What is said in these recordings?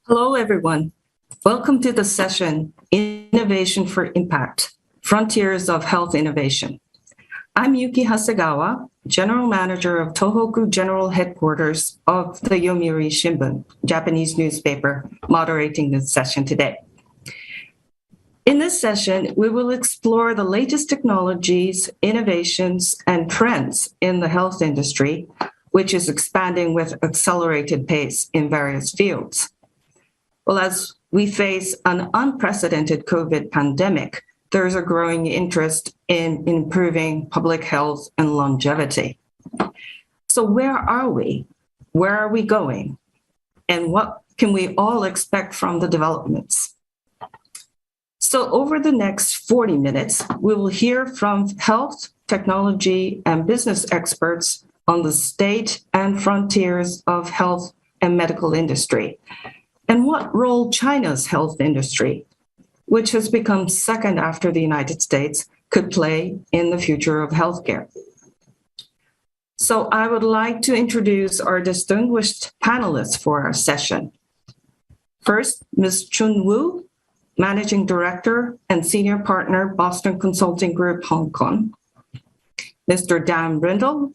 Hello, everyone. Welcome to the session, Innovation for Impact, Frontiers of Health Innovation. I'm Yuki Hasegawa, General Manager of Tohoku General Headquarters of the Yomiuri Shimbun, Japanese newspaper, moderating this session today. In this session, we will explore the latest technologies, innovations, and trends in the health industry, which is expanding with accelerated pace in various fields. Well, as we face an unprecedented COVID pandemic, there is a growing interest in improving public health and longevity. So where are we? Where are we going? And what can we all expect from the developments? So over the next 40 minutes, we will hear from health, technology, and business experts on the state and frontiers of health and medical industry, and what role China's health industry, which has become second after the United States, could play in the future of healthcare. So I would like to introduce our distinguished panelists for our session. First, Ms. Chun Wu, Managing Director and Senior Partner, Boston Consulting Group, Hong Kong. Mr. Dan Brindle,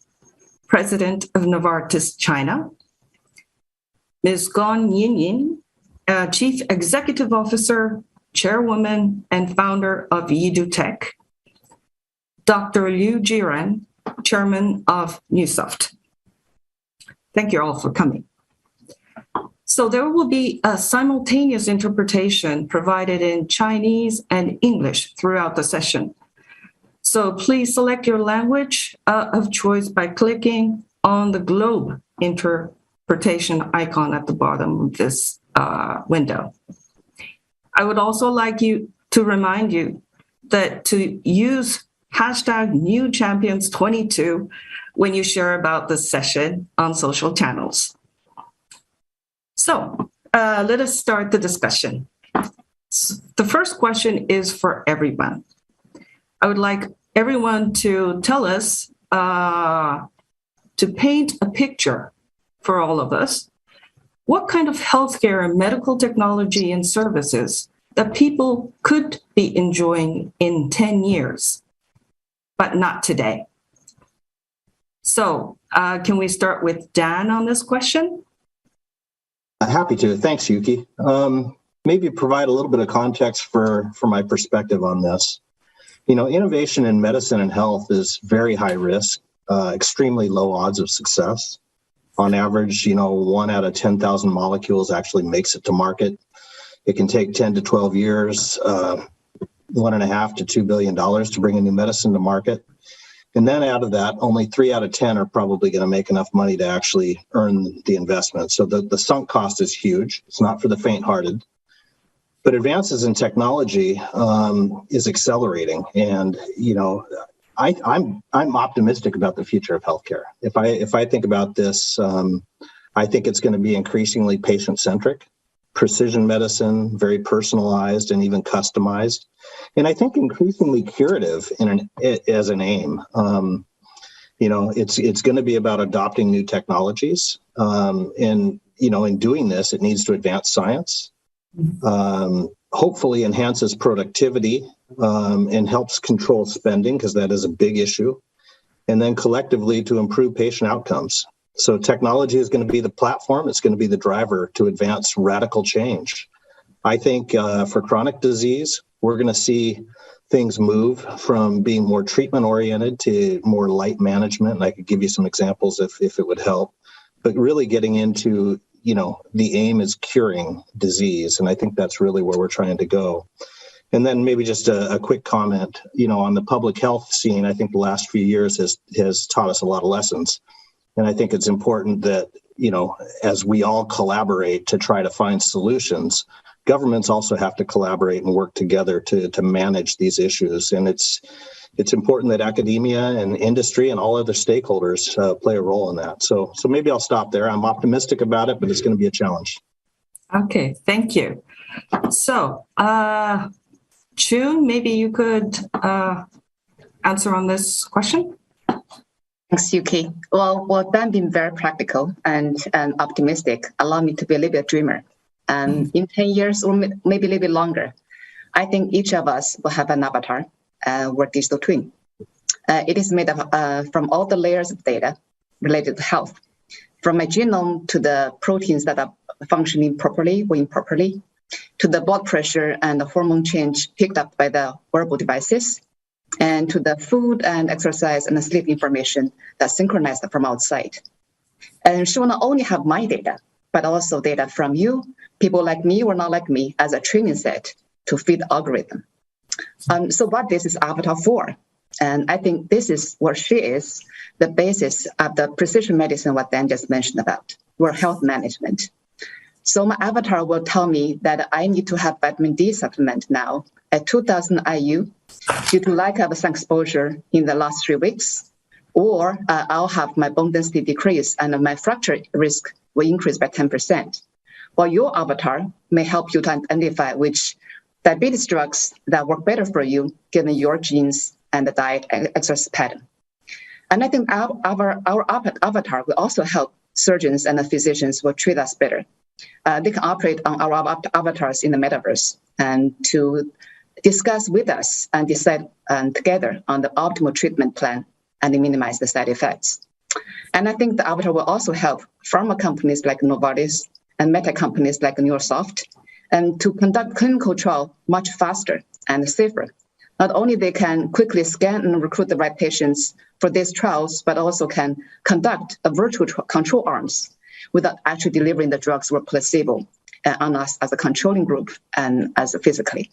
President of Novartis China. Ms. Gong Yinyin, Chief Executive Officer, Chairwoman, and founder of Yidu Tech. Dr. Liu Jiren, Chairman of Newsoft. Thank you all for coming. So there will be a simultaneous interpretation provided in Chinese and English throughout the session. So please select your language of choice by clicking on the globe interpretation icon at the bottom of this window. I would also like to remind you that to use hashtag #NewChampions22 when you share about this session on social channels. So let us start the discussion. The first question is for everyone. I would like everyone to tell us, to paint a picture for all of us, what kind of healthcare and medical technology and services that people could be enjoying in 10 years, but not today. So can we start with Dan on this question? Happy to. Thanks, Yuki. Maybe provide a little bit of context for my perspective on this. You know, innovation in medicine and health is very high risk, extremely low odds of success. On average, 1 out of 10,000 molecules actually makes it to market. It can take 10 to 12 years, $1.5 to $2 billion to bring a new medicine to market. And then out of that, only 3 out of 10 are probably going to make enough money to actually earn the investment. So the sunk cost is huge. It's not for the faint-hearted. But advances in technology is accelerating. And, I'm optimistic about the future of healthcare. If I think about this, I think it's going to be increasingly patient-centric, precision medicine, very personalized and even customized, and I think increasingly curative as an aim. It's going to be about adopting new technologies, and in doing this, it needs to advance science. Hopefully enhances productivity and helps control spending, because that is a big issue, and then collectively to improve patient outcomes. So technology is going to be the platform. It's going to be the driver to advance radical change. I think for chronic disease, we're going to see things move from being more treatment-oriented to more light management. And I could give you some examples if it would help. But really getting into, the aim is curing disease. And I think that's really where we're trying to go. And then maybe just a quick comment, on the public health scene. I think the last few years has taught us a lot of lessons. And I think it's important that, as we all collaborate to try to find solutions, governments also have to collaborate and work together to manage these issues. And it's important that academia and industry and all other stakeholders play a role in that. So maybe I'll stop there. I'm optimistic about it, but it's going to be a challenge. Okay, thank you. So, Chun, maybe you could answer on this question? Thanks, Yuki. Well, Dan being very practical and optimistic, allow me to be a little bit dreamer. And in 10 years or maybe a little bit longer, I think each of us will have an avatar or digital twin. It is made up from all the layers of data related to health, from my genome to the proteins that are functioning properly or improperly, to the blood pressure and the hormone change picked up by the wearable devices, and to the food and exercise and the sleep information that's synchronized from outside. And she will not only have my data, but also data from you, people like me or not like me, as a training set to feed the algorithm. So what this is avatar for? And I think this is where she is, the basis of the precision medicine, what Dan just mentioned about, or health management. So my avatar will tell me that I need to have vitamin D supplement now at 2000 IU due to lack of sun exposure in the last 3 weeks, or I'll have my bone density decrease and my fracture risk will increase by 10%. While your avatar may help you to identify which diabetes drugs that work better for you, given your genes and the diet and exercise pattern. And I think our avatar will also help surgeons and the physicians will treat us better. They can operate on our avatars in the metaverse and to discuss with us and decide together on the optimal treatment plan and minimize the side effects. And I think the avatar will also help pharma companies like Novartis and meta companies like Neurosoft and to conduct clinical trial much faster and safer. Not only they can quickly scan and recruit the right patients for these trials, but also can conduct a virtual control arms without actually delivering the drugs or placebo on us as a controlling group and as a physically.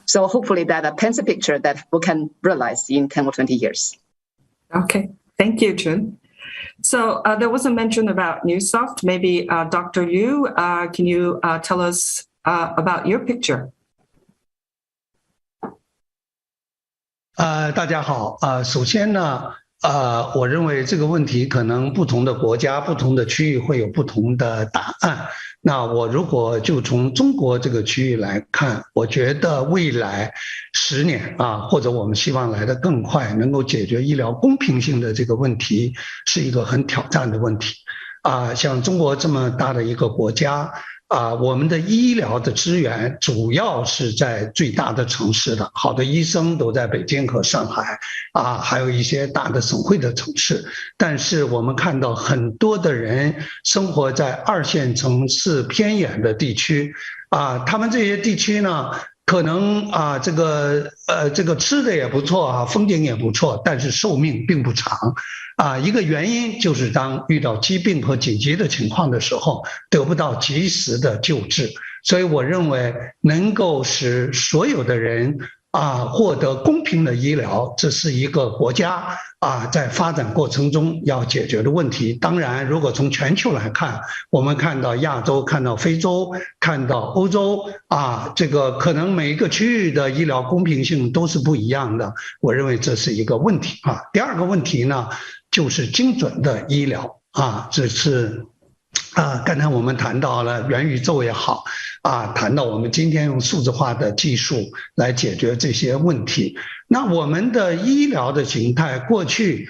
So hopefully that paints a picture that we can realize in 10 or 20 years. Okay, thank you, Chun. So there was a mention about Neurosoft. Maybe Dr. Liu, can you tell us about your picture? 大家好，首先呢，我认为这个问题可能不同的国家、不同的区域会有不同的答案。那我如果就从中国这个区域来看，我觉得未来10年或者我们希望来得更快，能够解决医疗公平性的这个问题，是一个很挑战的问题。像中国这么大的一个国家。我们的医疗的资源主要是在最大的城市的，好的医生都在北京和上海，还有一些大的省会的城市。但是我们看到很多的人生活在2线城市偏远的地区，他们这些地区呢，可能这个吃的也不错风景也不错，但是寿命并不长。一个原因就是当遇到疾病和紧急的情况的时候，得不到及时的救治。所以我认为能够使所有的人获得公平的医疗，这是一个国家在发展过程中要解决的问题。当然，如果从全球来看，我们看到亚洲、看到非洲、看到欧洲这个可能每一个区域的医疗公平性都是不一样的。我认为这是一个问题第二个问题呢，就是精准的医疗这是刚才我们谈到了元宇宙也好谈到我们今天用数字化的技术来解决这些问题。那我们的医疗的形态过去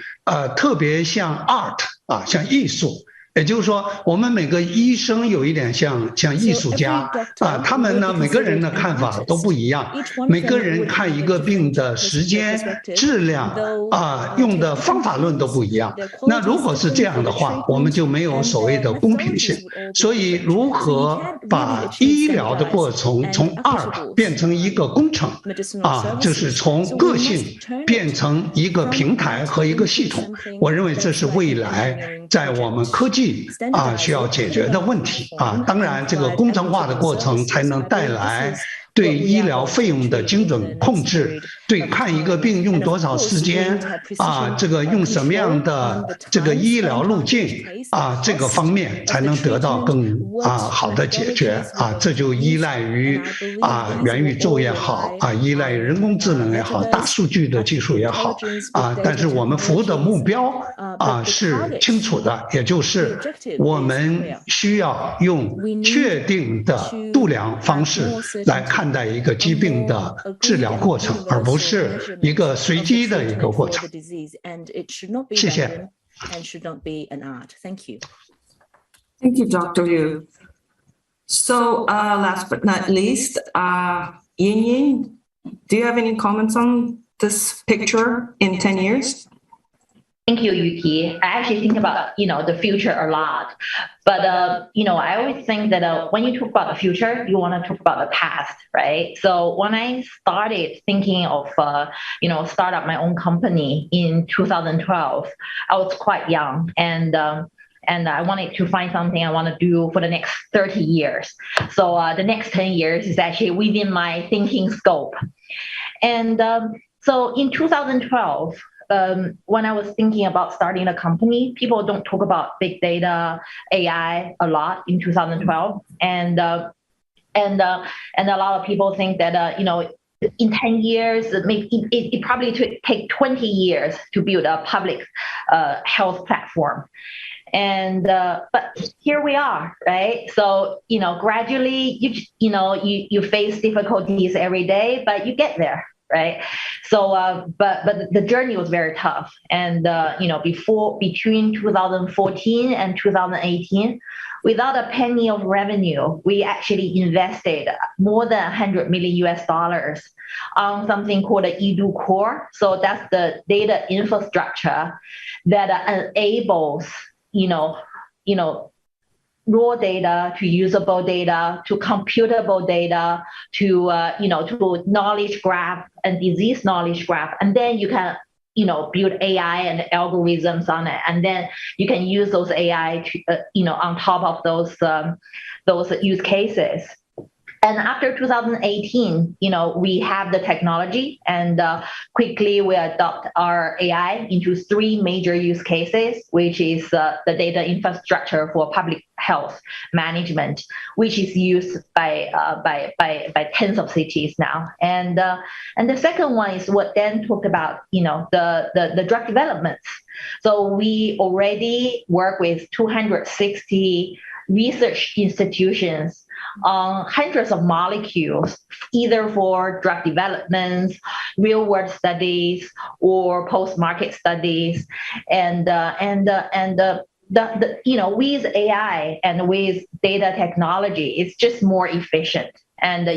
特别像 art 像艺术。也就是说，我们每个医生有一点像艺术家他们呢每个人的看法都不一样，每个人看一个病的时间、质量用的方法论都不一样。那如果是这样的话，我们就没有所谓的公平性。所以，如何把医疗的过程从 art 变成一个工程就是从个性变成一个平台和一个系统，我认为这是未来在我们科技需要解决的问题当然这个工程化的过程才能带来对医疗费用的精准控制，对看一个病用多少时间这个用什么样的这个医疗路径这个方面才能得到更好的解决这就依赖于元宇宙也好依赖于人工智能也好，大数据的技术也好但是我们服务的目标是清楚的，也就是我们需要用确定的度量方式来看待一个疾病的治疗过程，而不是一个随机的一个过程。谢谢。Thank you, Dr. Liu. So last but not least, Yin, do you have any comments on this picture in 10 years? Thank you, Yuki. I actually think about, the future a lot. But, I always think that when you talk about the future, you want to talk about the past, right? So when I started thinking of, start up my own company in 2012, I was quite young and I wanted to find something I want to do for the next 30 years. So the next 10 years is actually within my thinking scope. And so in 2012, when I was thinking about starting a company, people don't talk about big data, AI a lot in 2012, and a lot of people think that in 10 years, it probably take 20 years to build a public health platform. And but here we are, right? So gradually you face difficulties every day, but you get there. Right. So, but the journey was very tough. And, between 2014 and 2018, without a penny of revenue, we actually invested more than $100 million on something called the Edu Core. So that's the data infrastructure that enables, raw data to usable data to computable data to to knowledge graph and disease knowledge graph, and then you can build AI and algorithms on it, and then you can use those AI to on top of those use cases. And after 2018, we have the technology, and quickly we adopt our AI into 3 major use cases, which is the data infrastructure for public health management, which is used by tens of cities now. And the second one is what Dan talked about, the drug developments. So we already work with 260 research institutions on hundreds of molecules, either for drug developments, real-world studies, or post-market studies, and with AI and with data technology, it's just more efficient. And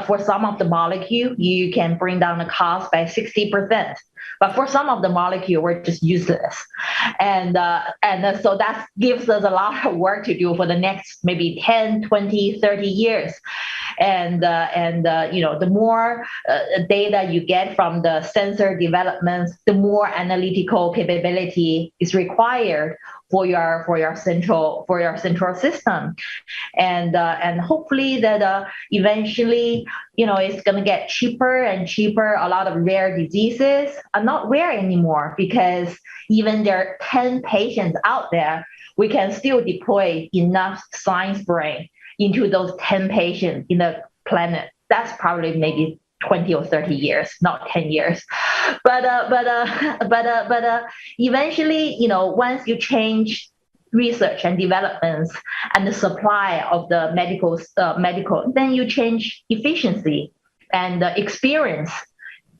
for some of the molecule, you can bring down the cost by 60%. But for some of the molecule, we're just useless. And so that gives us a lot of work to do for the next maybe 10, 20, 30 years. And the more data you get from the sensor developments, the more analytical capability is required for your central system, and hopefully that eventually it's going to get cheaper and cheaper. A lot of rare diseases are not rare anymore because even there are 10 patients out there, we can still deploy enough science brain into those 10 patients in the planet. That's probably maybe 20 or 30 years, not 10 years. But eventually, once you change research and developments and the supply of the medical, then you change efficiency and experience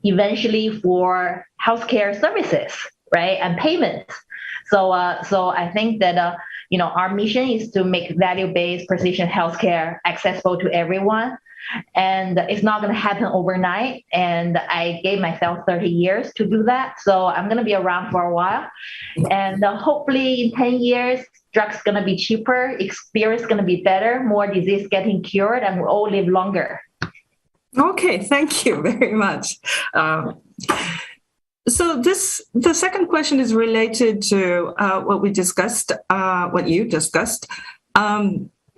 eventually for healthcare services, right? And payments. So I think that, our mission is to make value-based precision healthcare accessible to everyone. And it's not going to happen overnight. And I gave myself 30 years to do that. So I'm going to be around for a while. And hopefully in 10 years, drugs going to be cheaper, experience going to be better, more disease getting cured, and we'll all live longer. Okay, thank you very much. So the second question is related to what we discussed, what you discussed.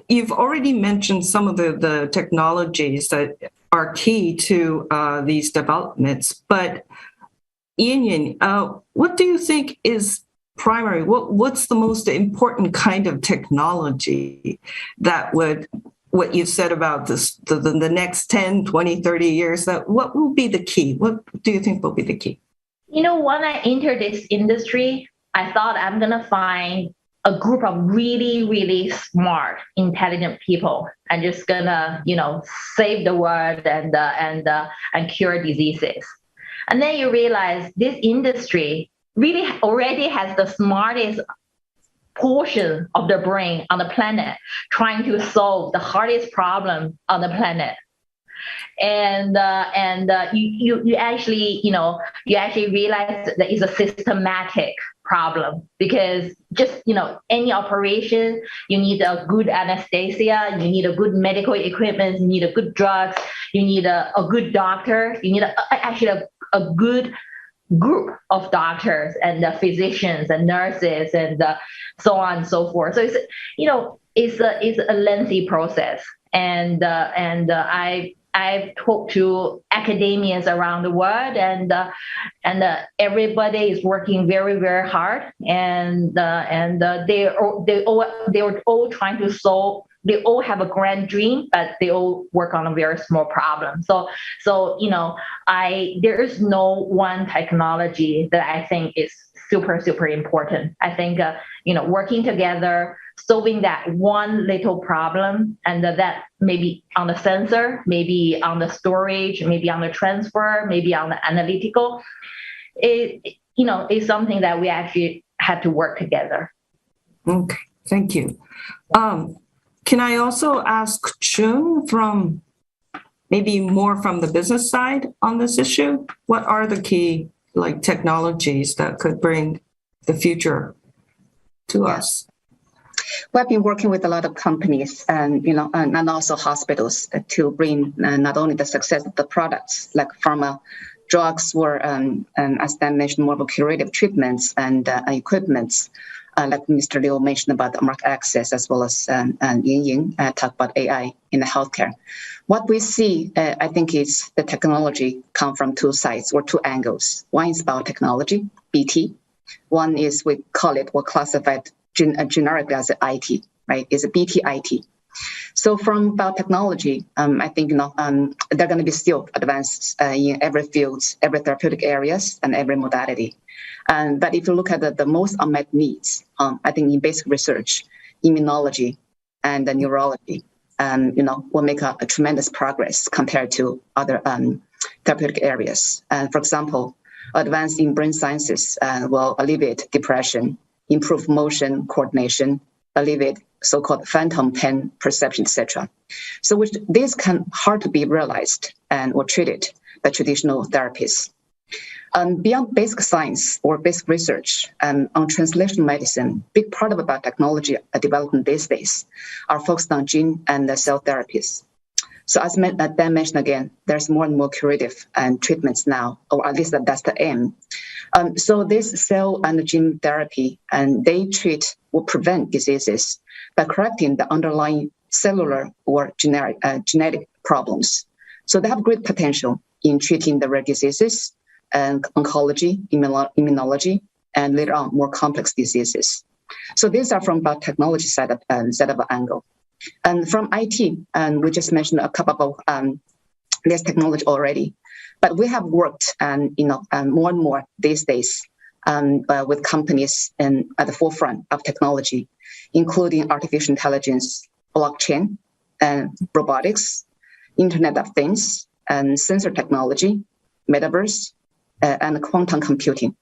You've already mentioned some of the technologies that are key to these developments, but Yin, what do you think is primary? What's the most important kind of technology that would, what you said about this, the next 10, 20, 30 years, what will be the key? What do you think will be the key? When I entered this industry, I thought I'm going to find a group of really, really smart, intelligent people and just gonna, save the world and cure diseases. And then you realize this industry really already has the smartest portion of the brain on the planet trying to solve the hardest problem on the planet. And you actually realize that it's a systematic problem, because just any operation, you need a good anesthesia, you need a good medical equipment, you need a good drugs, you need a good doctor, you need a good group of doctors and physicians and nurses and so on and so forth. So it's a lengthy process, and I've talked to academians around the world, and everybody is working very, very hard, and they were all trying to solve. They all have a grand dream, but they all work on a very small problem. So there is no one technology that I think is super, super important. I think working together, solving that one little problem, and that maybe on the sensor, maybe on the storage, maybe on the transfer, maybe on the analytical, is something that we actually had to work together. Okay, thank you. Can I also ask Chun from maybe more from the business side on this issue? What are the key technologies that could bring the future to us? We've been working with a lot of companies and also hospitals to bring not only the success of the products like pharma drugs or as Dan mentioned, more of curative treatments and equipments. Like Mr. Liu mentioned about the market access, as well as Ying talk about AI in the healthcare. What we see, I think, is the technology come from two sides or two angles. One is biotechnology, BT. One is we classify it generically as IT, right? It's a BT IT. So from biotechnology, I think they're going to be still advanced in every field, every therapeutic areas, and every modality. But if you look at the most unmet needs, I think in basic research, immunology and neurology, will make a tremendous progress compared to other therapeutic areas. For example, advance in brain sciences will alleviate depression, improve motion coordination, alleviate so-called phantom pain perception, etc. So which these can hard to be realized and or treated by traditional therapies. Beyond basic science or basic research on translational medicine, big part of biotechnology development these days are focused on gene and cell therapies. So as Dan mentioned again, there's more and more curative treatments now, or at least that's the aim. So this cell and gene therapy, and they treat or prevent diseases by correcting the underlying cellular or genetic problems. So they have great potential in treating the rare diseases and oncology, immunology, and later on more complex diseases. So these are from biotechnology side of angle. And from IT, and we just mentioned a couple of this technology already, but we have worked more and more these days with companies at the forefront of technology, including artificial intelligence, blockchain, and robotics, Internet of Things, and sensor technology, metaverse, and quantum computing.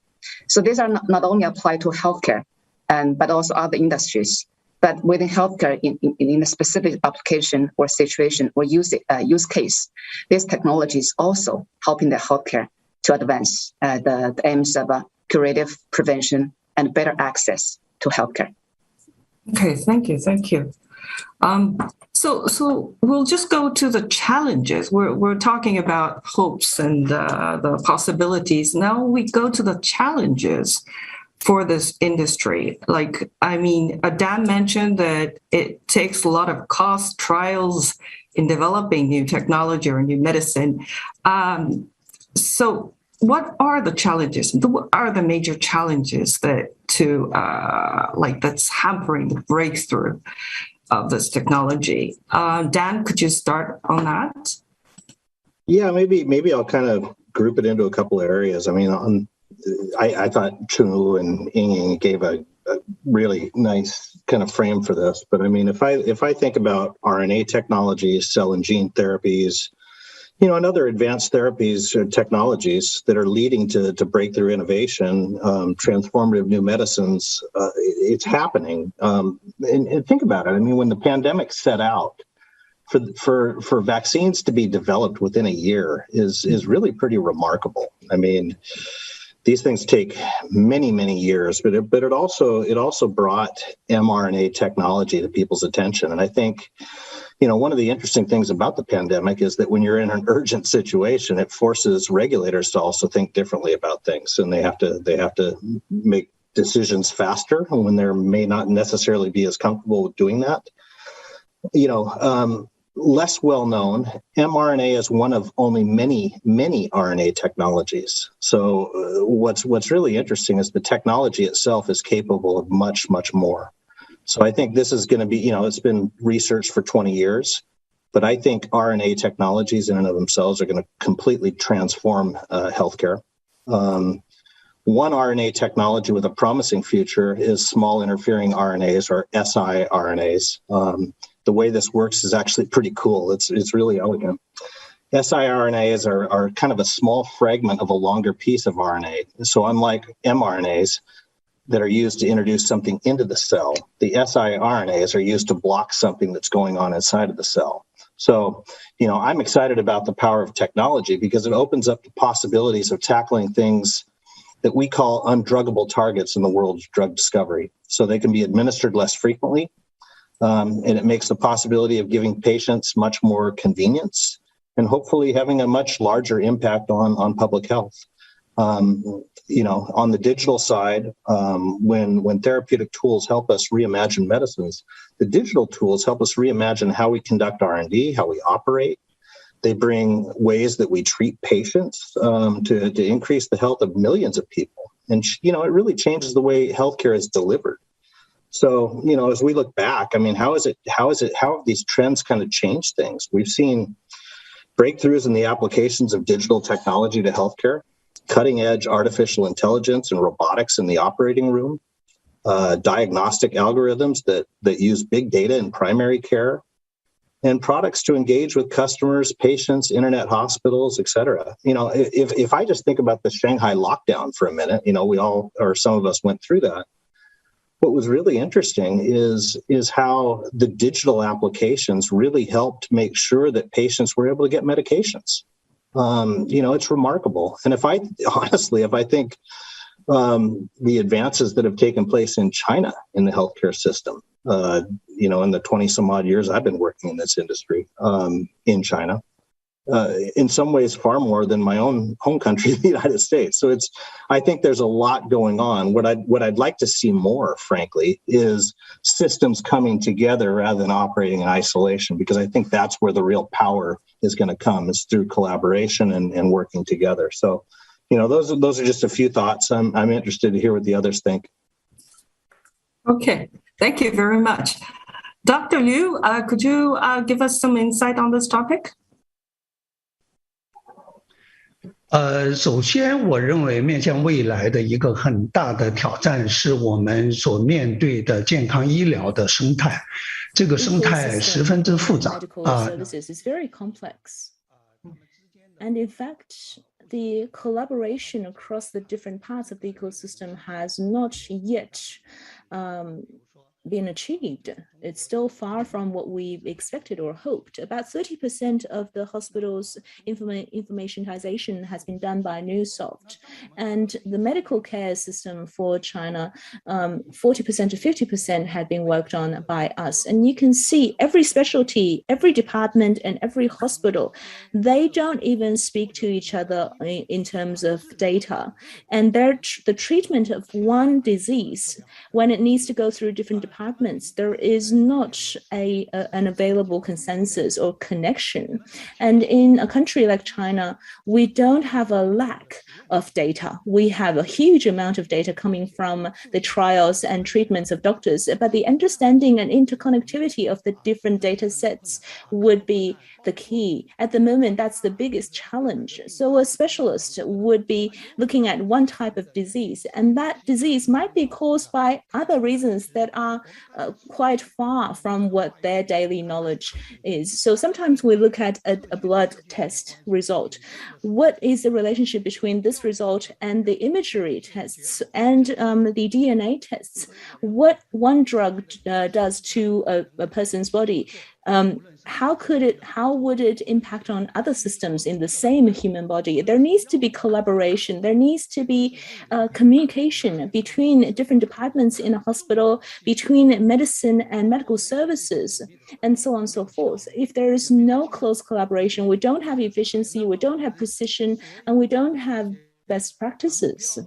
So these are not only applied to healthcare, but also other industries. But within healthcare, in a specific application or situation or use case, this technology is also helping the healthcare to advance the aims of curative prevention and better access to healthcare. Okay, thank you. So we'll just go to the challenges. We're talking about hopes and the possibilities. Now we go to the challenges for this industry. Dan mentioned that it takes a lot of cost, trials in developing new technology or new medicine. So what are the challenges? What are the major challenges that's hampering the breakthrough of this technology? Dan, could you start on that? Yeah, maybe I'll kind of group it into a couple of areas. I mean, I thought Chun and Ying gave a really nice kind of frame for this. But I mean, if I think about RNA technologies, cell and gene therapies, And other advanced therapies or technologies that are leading to breakthrough innovation, transformative new medicines, it's happening. And think about it. I mean, when the pandemic set out, for vaccines to be developed within a year is really pretty remarkable. I mean, these things take many, many years, but it also brought mRNA technology to people's attention. And I think, one of the interesting things about the pandemic is that when you're in an urgent situation, it forces regulators to also think differently about things, and they have to make decisions faster when they may not necessarily be as comfortable with doing that. Less well known, mRNA is one of only many RNA technologies. So what's really interesting is the technology itself is capable of much, much more. So I think this is going to be, it's been researched for 20 years, but I think RNA technologies in and of themselves are going to completely transform healthcare. One RNA technology with a promising future is small interfering RNAs, or siRNAs. The way this works is actually pretty cool. It's really elegant. siRNAs are kind of a small fragment of a longer piece of RNA. So unlike mRNAs that are used to introduce something into the cell, the siRNAs are used to block something that's going on inside of the cell. So, I'm excited about the power of technology because it opens up the possibilities of tackling things that we call undruggable targets in the world of drug discovery. So they can be administered less frequently. And it makes the possibility of giving patients much more convenience and hopefully having a much larger impact on public health. On the digital side, when therapeutic tools help us reimagine medicines, the digital tools help us reimagine how we conduct R&D, how we operate. They bring ways that we treat patients to increase the health of millions of people. And, it really changes the way healthcare is delivered. So, as we look back, I mean, how have these trends kind of changed things? We've seen breakthroughs in the applications of digital technology to healthcare, cutting edge artificial intelligence and robotics in the operating room, diagnostic algorithms that use big data in primary care, and products to engage with customers, patients, internet hospitals, et cetera. If I just think about the Shanghai lockdown for a minute, we all, or some of us went through that. What was really interesting is how the digital applications really helped make sure that patients were able to get medications. It's remarkable. And if I think the advances that have taken place in China in the healthcare system, in the 20 some odd years I've been working in this industry in China, in some ways far more than my own home country, the United States. So I think there's a lot going on. What I'd like to see more, frankly, is systems coming together rather than operating in isolation, because I think that's where the real power is going to come, is through collaboration and working together. So, those are just a few thoughts. I'm interested to hear what the others think. Okay, thank you very much. Dr. Liu, could you give us some insight on this topic? 首先，我认为面向未来的一个很大的挑战是我们所面对的健康医疗的生态，这个生态十分之复杂啊。And in fact, the collaboration across the different parts of the ecosystem has not yet been achieved. It's still far from what we expected or hoped. About 30% of the hospital's informationization has been done by Newsoft. And the medical care system for China, 40% to 50% had been worked on by us. And you can see every specialty, every department, and every hospital, they don't even speak to each other in terms of data. And the treatment of one disease, when it needs to go through different departments, there is not an available consensus or connection. And in a country like China, we don't have a lack of data. We have a huge amount of data coming from the trials and treatments of doctors, but the understanding and interconnectivity of the different data sets would be the key. At the moment, that's the biggest challenge. So a specialist would be looking at one type of disease, and that disease might be caused by other reasons that are quite far far from what their daily knowledge is. So sometimes we look at a blood test result. What is the relationship between this result and the imagery tests and the DNA tests? What one drug does to a person's body? How would it impact on other systems in the same human body? There needs to be collaboration. There needs to be communication between different departments in a hospital, between medicine and medical services, and so on and so forth. If there is no close collaboration, we don't have efficiency, we don't have precision, and we don't have best practices.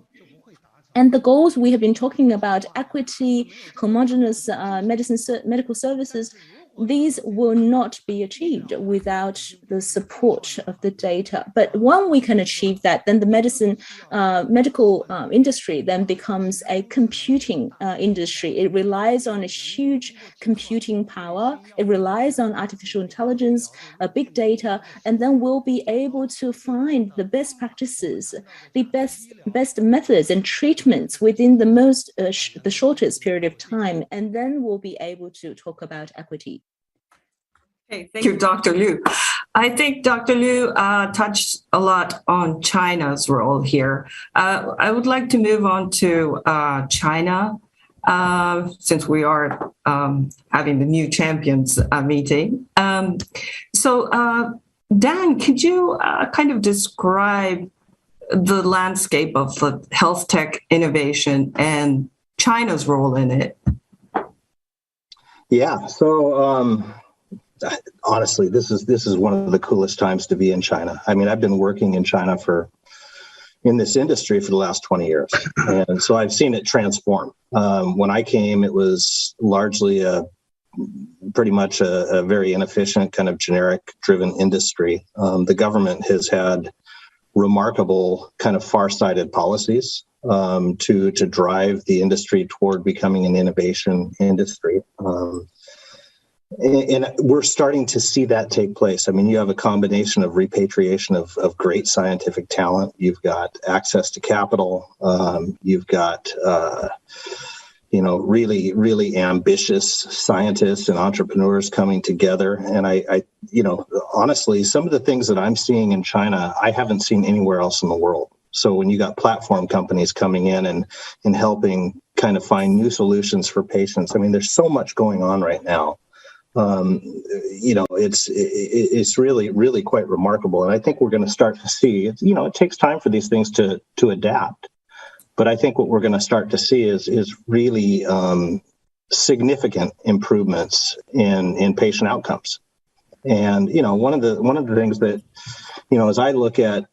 And the goals we have been talking about, equity, homogeneous medical services, these will not be achieved without the support of the data. But when we can achieve that, then the medical industry then becomes a computing industry. It relies on a huge computing power. It relies on artificial intelligence, big data, and then we'll be able to find the best practices, the best methods and treatments within the shortest period of time, and then we'll be able to talk about equity. Okay, thank you, Dr. Liu. I think Dr. Liu touched a lot on China's role here. I would like to move on to China, since we are having the new champions meeting. So, Dan, could you kind of describe the landscape of the health tech innovation and China's role in it? Yeah, so honestly, this is one of the coolest times to be in China. I mean, I've been working in China in this industry for the last 20 years. And so I've seen it transform. When I came, it was largely pretty much a very inefficient kind of generic driven industry. The government has had remarkable kind of far-sighted policies to drive the industry toward becoming an innovation industry. And we're starting to see that take place. I mean, you have a combination of repatriation of great scientific talent. You've got access to capital. You've got, really, really ambitious scientists and entrepreneurs coming together. And I honestly, some of the things that I'm seeing in China, I haven't seen anywhere else in the world. So when you got platform companies coming in and helping kind of find new solutions for patients, I mean, there's so much going on right now. It's really, really quite remarkable. And I think we're going to start to see, it takes time for these things to adapt. But I think what we're going to start to see is really significant improvements in patient outcomes. And, one of the things that, as I look at,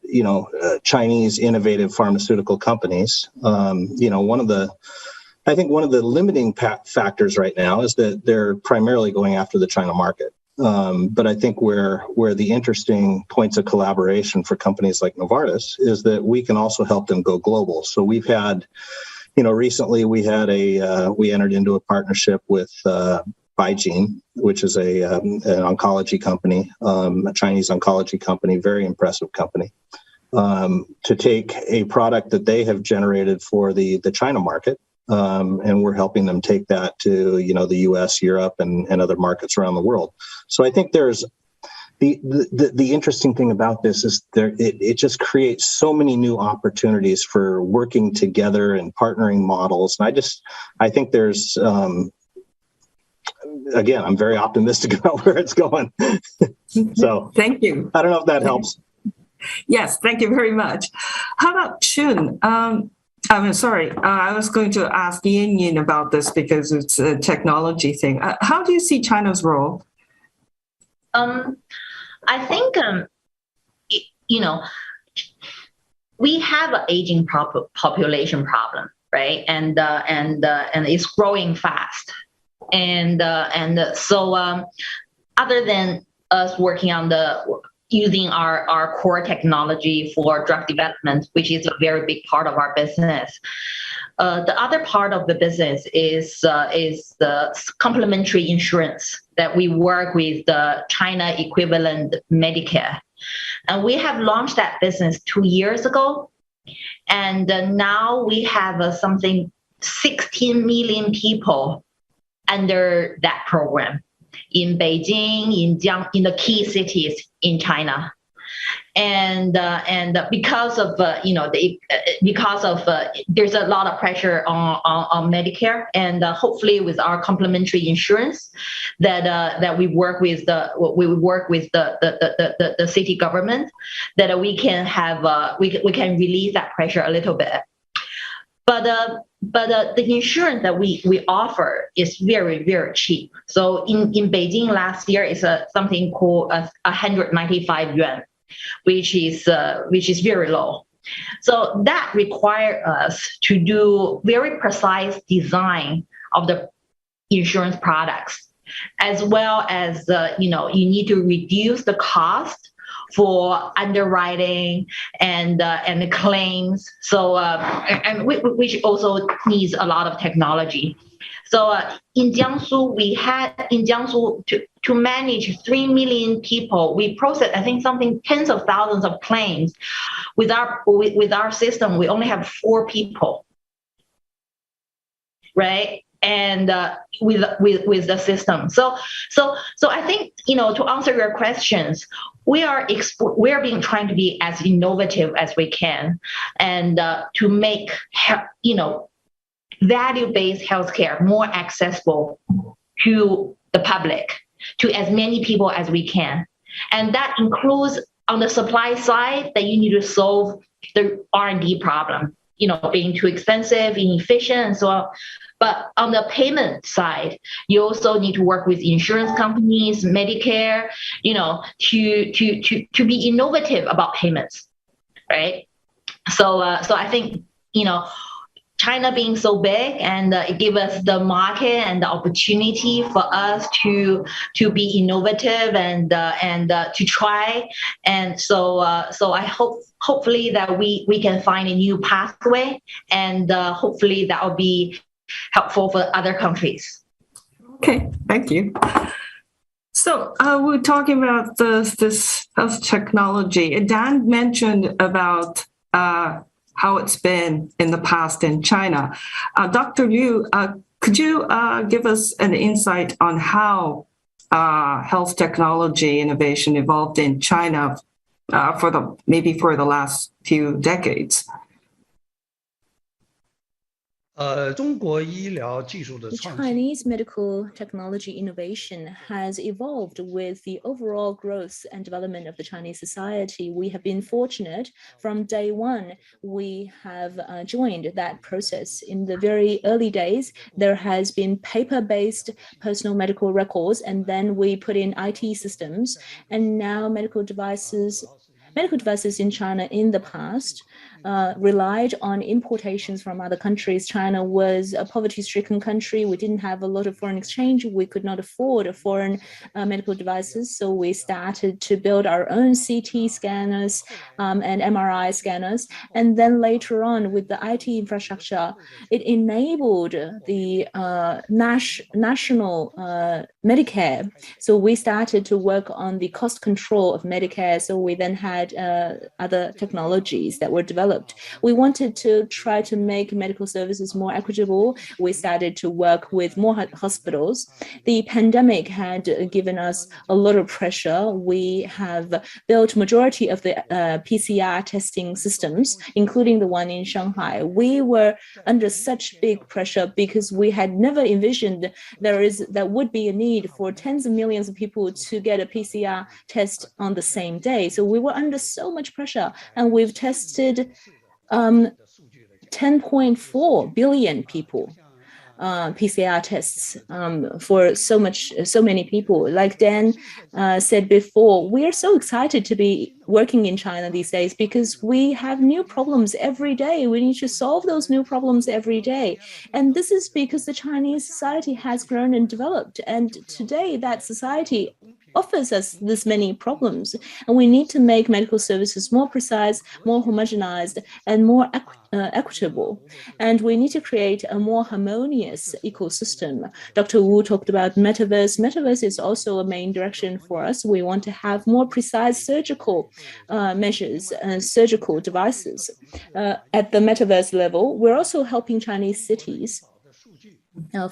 Chinese innovative pharmaceutical companies, I think one of the limiting factors right now is that they're primarily going after the China market. But I think where the interesting points of collaboration for companies like Novartis is that we can also help them go global. So we've had, recently we entered into a partnership with BeiGene, which is an oncology company, a Chinese oncology company, very impressive company, to take a product that they have generated for the China market. And we're helping them take that to, the U.S., Europe, and other markets around the world. So I think there's the interesting thing about this is it just creates so many new opportunities for working together and partnering models. And I think there's, again, I'm very optimistic about where it's going. So thank you. I don't know if that helps. Yes, thank you very much. How about Chun? I'm sorry, I was going to ask Yin about this because it's a technology thing. How do you see China's role? I think, we have an aging population problem, right? And it's growing fast. And so other than us working on using our core technology for drug development, which is a very big part of our business. The other part of the business is the complementary insurance that we work with the China equivalent Medicare. And we have launched that business 2 years ago. And now we have 16 million people under that program in Beijing, in the key cities in China. And because of there's a lot of pressure on Medicare, and hopefully with our complementary insurance that we work with the city government, that we can have we can release that pressure a little bit. But the insurance that we offer is very, very cheap. So in Beijing last year is something called 195 yuan, which is very low. So that requires us to do very precise design of the insurance products, as well as you need to reduce the cost for underwriting and the claims. So which also needs a lot of technology. So in Jiangsu, to manage 3 million people, we process, I think, something tens of thousands of claims. With our system, we only have 4 people, right? And with the system. So I think, to answer your questions, we are trying to be as innovative as we can, and to make value-based healthcare more accessible to the public, to as many people as we can. And that includes, on the supply side, that you need to solve the R&D problem, being too expensive, inefficient, and so on. But on the payment side, you also need to work with insurance companies, Medicare, to be innovative about payments, right? So I think, China being so big, and it gives us the market and the opportunity for us to be innovative and to try. And so I hopefully that we can find a new pathway, and hopefully that will be helpful for other countries. Okay, thank you. So we're talking about this health technology. Dan mentioned about how it's been in the past in China. Dr. Liu, could you give us an insight on how health technology innovation evolved in China for the last few decades? The Chinese medical technology innovation has evolved with the overall growth and development of the Chinese society. We have been fortunate from day one. We have joined that process. In the very early days, there has been paper-based personal medical records, and then we put in IT systems, and now medical devices in China in the past relied on importations from other countries. China was a poverty-stricken country. We didn't have a lot of foreign exchange. We could not afford foreign medical devices. So we started to build our own CT scanners and MRI scanners. And then later on, with the IT infrastructure, it enabled the national Medicare. So we started to work on the cost control of Medicare. So we then had other technologies that were developed. We wanted to try to make medical services more equitable. We started to work with more hospitals. The pandemic had given us a lot of pressure. We have built majority of the PCR testing systems, including the one in Shanghai. We were under such big pressure because we had never envisioned there would be a need for tens of millions of people to get a PCR test on the same day. So we were under so much pressure, and we've tested 10.4 billion people PCR tests for so many people. Like Dan said before, we are so excited to be working in China these days because we have new problems every day. We need to solve those new problems every day. And this is because the Chinese society has grown and developed. And today that society offers us this many problems. And we need to make medical services more precise, more homogenized, and more equitable. And we need to create a more harmonious ecosystem. Dr. Wu talked about metaverse. Metaverse is also a main direction for us. We want to have more precise surgical measures and surgical devices. At the metaverse level, we're also helping Chinese cities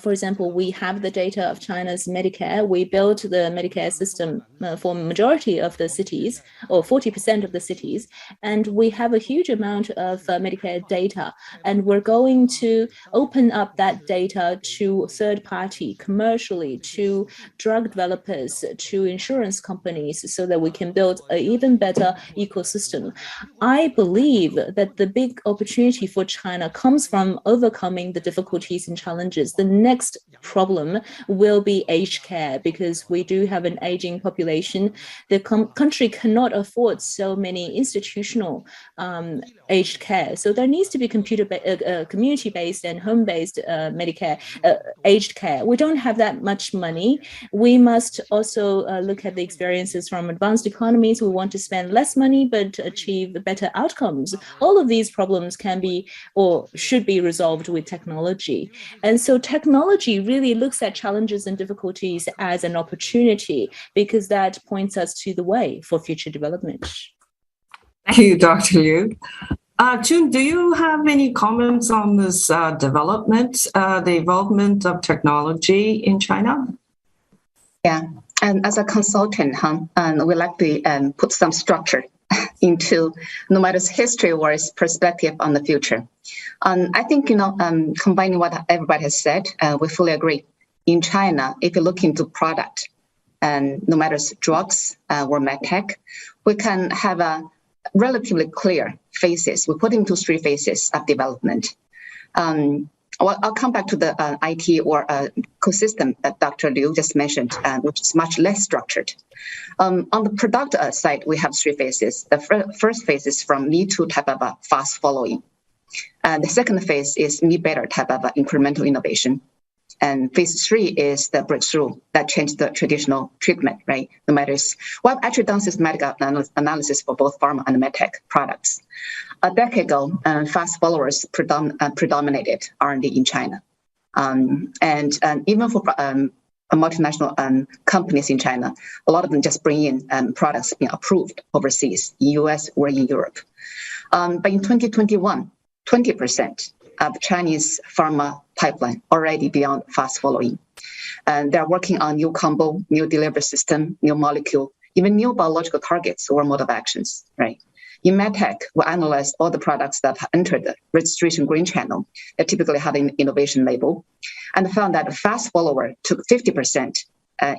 For example, we have the data of China's Medicare. We built the Medicare system for majority of the cities, or 40% of the cities, and we have a huge amount of Medicare data. And we're going to open up that data to third party, commercially, to drug developers, to insurance companies, so that we can build an even better ecosystem. I believe that the big opportunity for China comes from overcoming the difficulties and challenges. The next problem will be aged care, because we do have an aging population. The country cannot afford so many institutional aged care. So there needs to be community-based and home-based Medicare aged care. We don't have that much money. We must also look at the experiences from advanced economies. We want to spend less money but achieve better outcomes. All of these problems can be or should be resolved with technology. And so technology really looks at challenges and difficulties as an opportunity, because that points us to the way for future development. Thank you, Dr. Liu. June, do you have any comments on this development, the evolvement of technology in China? Yeah, and as a consultant, we like to put some structure into no matter its history or its perspective on the future. I think, combining what everybody has said, we fully agree. In China, if you look into product, and no matter it's drugs or medtech, we can have a relatively clear phases. We put into 3 phases of development. I'll come back to the IT or ecosystem that Dr. Liu just mentioned, which is much less structured. On the product side, we have 3 phases. The first phase is from me too type of a fast following. The second phase is me better type of incremental innovation. And phase 3 is the breakthrough that changed the traditional treatment, right? No matter we've actually done systematic analysis for both pharma and medtech products. A decade ago, fast followers predominated R&D in China. And even for multinational companies in China, a lot of them just bring in products being approved overseas, in US or in Europe. But in 2021, 20% of Chinese pharma pipeline already beyond fast following. And they're working on new combo, new delivery system, new molecule, even new biological targets or mode of actions, right? In medtech, we analyzed all the products that have entered the registration green channel that typically have an innovation label, and found that fast follower took 50%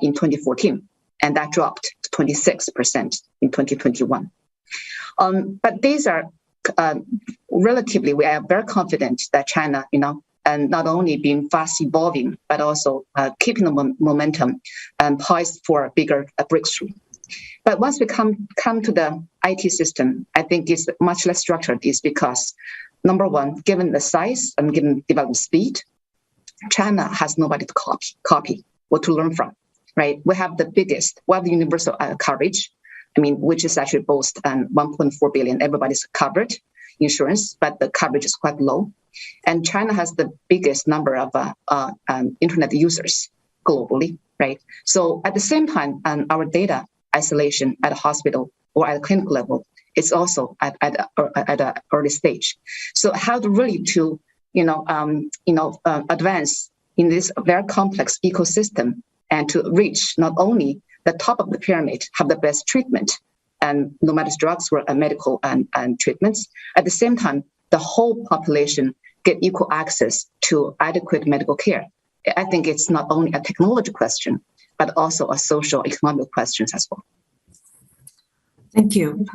in 2014, and that dropped to 26% in 2021. But these are relatively, we are very confident that China, and not only being fast evolving, but also keeping the momentum and poised for a bigger breakthrough. But once we come to the IT system, I think it's much less structured, is because, number one, given the size and given development speed, China has nobody to copy or to learn from, right? We have the universal coverage, which is actually both 1.4 billion, everybody's covered insurance, but the coverage is quite low. And China has the biggest number of internet users globally, right? So at the same time, our data isolation at a hospital or at a clinical level is also at an early stage. So how to really to advance in this very complex ecosystem and to reach not only the top of the pyramid, have the best treatment, and no matter drugs or medical and treatments, at the same time, the whole population get equal access to adequate medical care. I think it's not only a technology question, but also a social economic question as well. Thank you.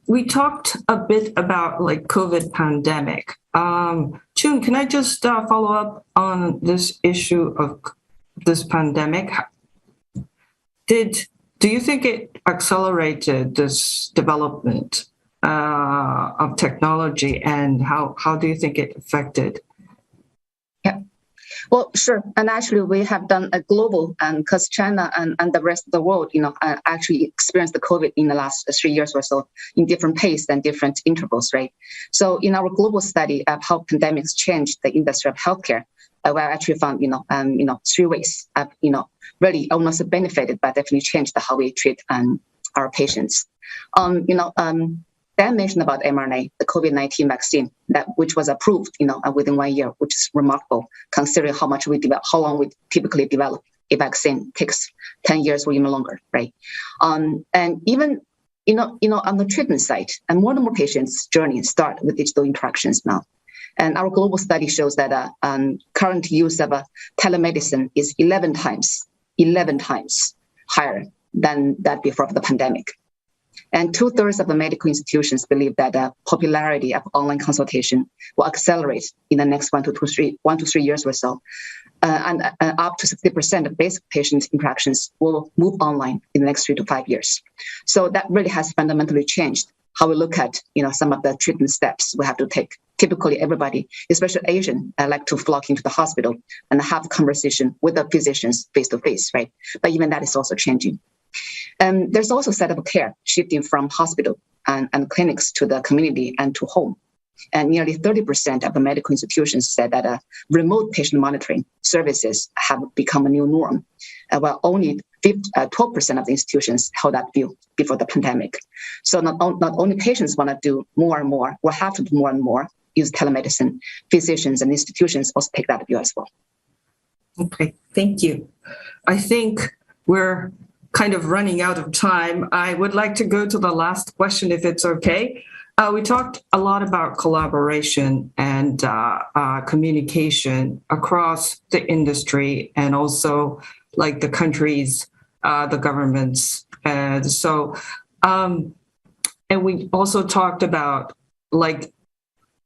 We talked a bit about COVID pandemic. June, can I just follow up on this issue of this pandemic? Do you think it accelerated this development of technology, and how do you think it affected? Yeah, well, sure. And actually, we have done a global, because China and the rest of the world, actually experienced the COVID in the last 3 years or so in different pace and different intervals, right? So in our global study of how pandemics changed the industry of healthcare, we actually found, 3 ways of, really almost benefited, but definitely changed how we treat our patients. Dan mentioned about mRNA, the COVID-19 vaccine, which was approved, within 1 year, which is remarkable considering how long we typically develop a vaccine. Takes 10 years or even longer, right? And even on the treatment side, and more patients' journey start with digital interactions now. And our global study shows that current use of telemedicine is 11 times higher than that before the pandemic. And 2/3 of the medical institutions believe that the popularity of online consultation will accelerate in the next 1 to 3 years or so. And up to 60% of basic patient interactions will move online in the next 3 to 5 years. So that really has fundamentally changed how we look at some of the treatment steps we have to take. Typically, everybody, especially Asian, like to flock into the hospital and have a conversation with the physicians face to face, right? But even that is also changing. There's also set of care shifting from hospital and clinics to the community and to home. And nearly 30% of the medical institutions said that remote patient monitoring services have become a new norm, while only 12% of the institutions held that view before the pandemic. So not only patients want to do more and more, will have to do more and more, use telemedicine, physicians and institutions also take that view as well. Okay, thank you. I think we're kind of running out of time. I would like to go to the last question, if it's okay. We talked a lot about collaboration and communication across the industry and also like the countries, the governments. And so, and we also talked about like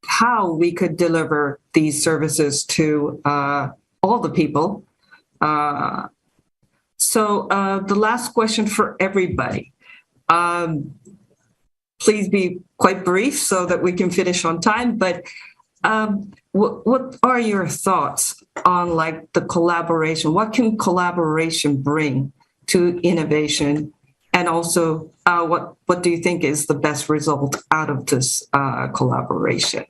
how we could deliver these services to all the people. So the last question for everybody. Please be quite brief so that we can finish on time. But what are your thoughts on like the collaboration? What can collaboration bring to innovation? And also, what do you think is the best result out of this collaboration?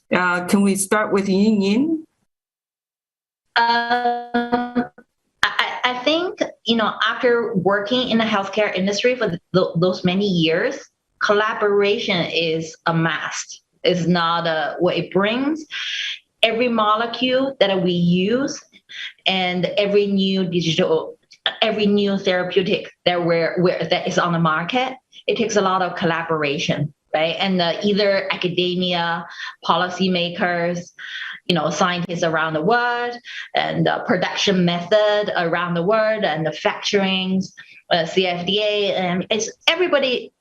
Can we start with Yin? I think, after working in the healthcare industry for those many years, collaboration is a must. It's not what it brings. Every molecule that we use and every new therapeutic that is on the market, it takes a lot of collaboration, right? And either academia, policymakers, scientists around the world, and production method around the world, and the factoring, CFDA, and it's everybody.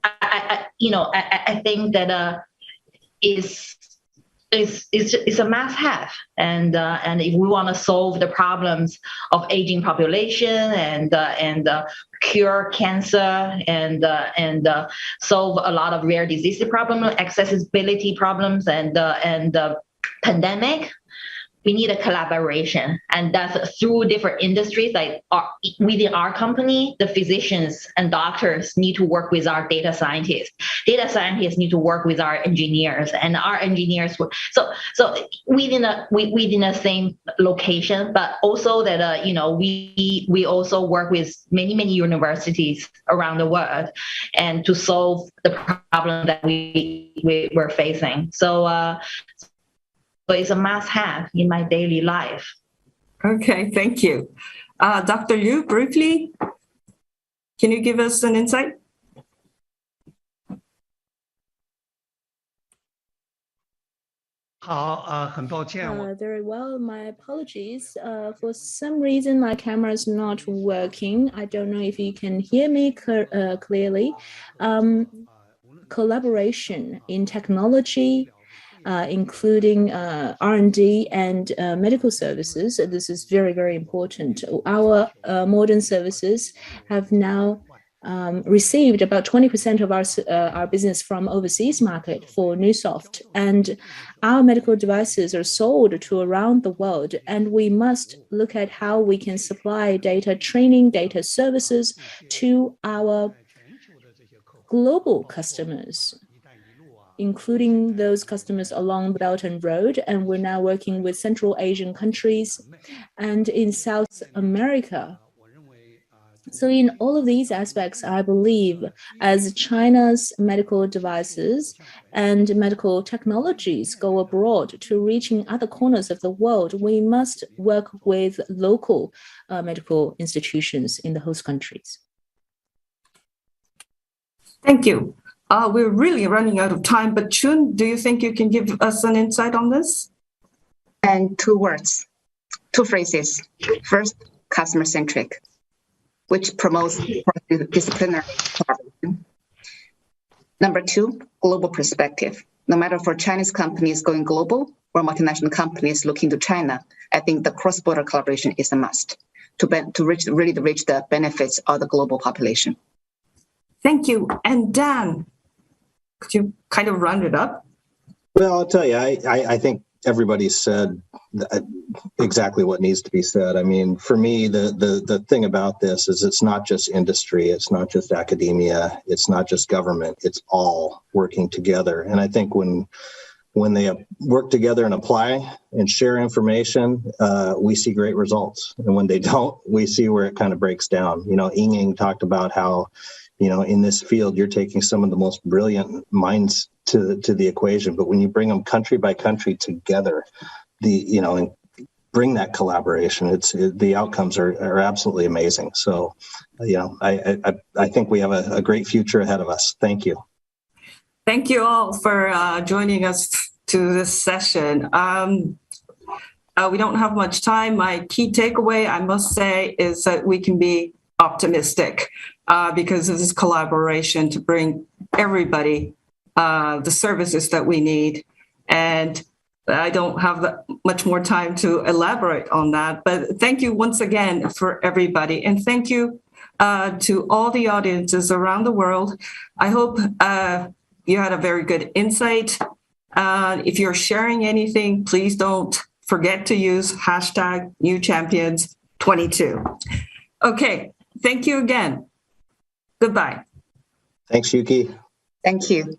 I think that is a must-have, and if we want to solve the problems of aging population and cure cancer and solve a lot of rare disease problems, accessibility problems, and pandemic, we need a collaboration, and that's through different industries. Like within our company, the physicians and doctors need to work with our data scientists. Data scientists need to work with our engineers, and our engineers work. So within the same location, but also that we also work with many universities around the world, and to solve the problem that we're facing. So it's a must-have in my daily life. Okay, thank you. Dr. Liu, briefly, can you give us an insight? Very well. My apologies. For some reason, my camera is not working. I don't know if you can hear me clearly. Collaboration in technology, including R&D and medical services. This is very, very important. Our modern services have now received about 20% of our business from overseas market for Newsoft, and our medical devices are sold to around the world, and we must look at how we can supply data training, data services to our global customers, including those customers along the Belt and Road, and we're now working with Central Asian countries and in South America. So in all of these aspects, I believe as China's medical devices and medical technologies go abroad to reaching other corners of the world, we must work with local medical institutions in the host countries. Thank you. We're really running out of time, but Chun, do you think you can give us an insight on this? And 2 words, 2 phrases. First, customer-centric, which promotes disciplinary collaboration. Number 2, global perspective. No matter for Chinese companies going global or multinational companies looking to China, I think the cross-border collaboration is a must to reach the benefits of the global population. Thank you. And Dan, could you kind of round it up? Well, I'll tell you, I think everybody said exactly what needs to be said. I mean, for me, the thing about this is it's not just industry, it's not just academia, it's not just government, it's all working together. And I think when they work together and apply and share information, we see great results. And when they don't, we see where it kind of breaks down. You know, Ying talked about how, you know, in this field, you're taking some of the most brilliant minds to the equation. But when you bring them country by country together, and bring that collaboration, the outcomes are absolutely amazing. So, I think we have a great future ahead of us. Thank you. Thank you all for joining us to this session. We don't have much time. My key takeaway, I must say, is that we can be optimistic because of this collaboration to bring everybody the services that we need. And I don't have much more time to elaborate on that, but thank you once again for everybody. And thank you to all the audiences around the world. I hope you had a very good insight. If you're sharing anything, please don't forget to use #NewChampions22. Okay, thank you again. Goodbye. Thanks, Yuki. Thank you.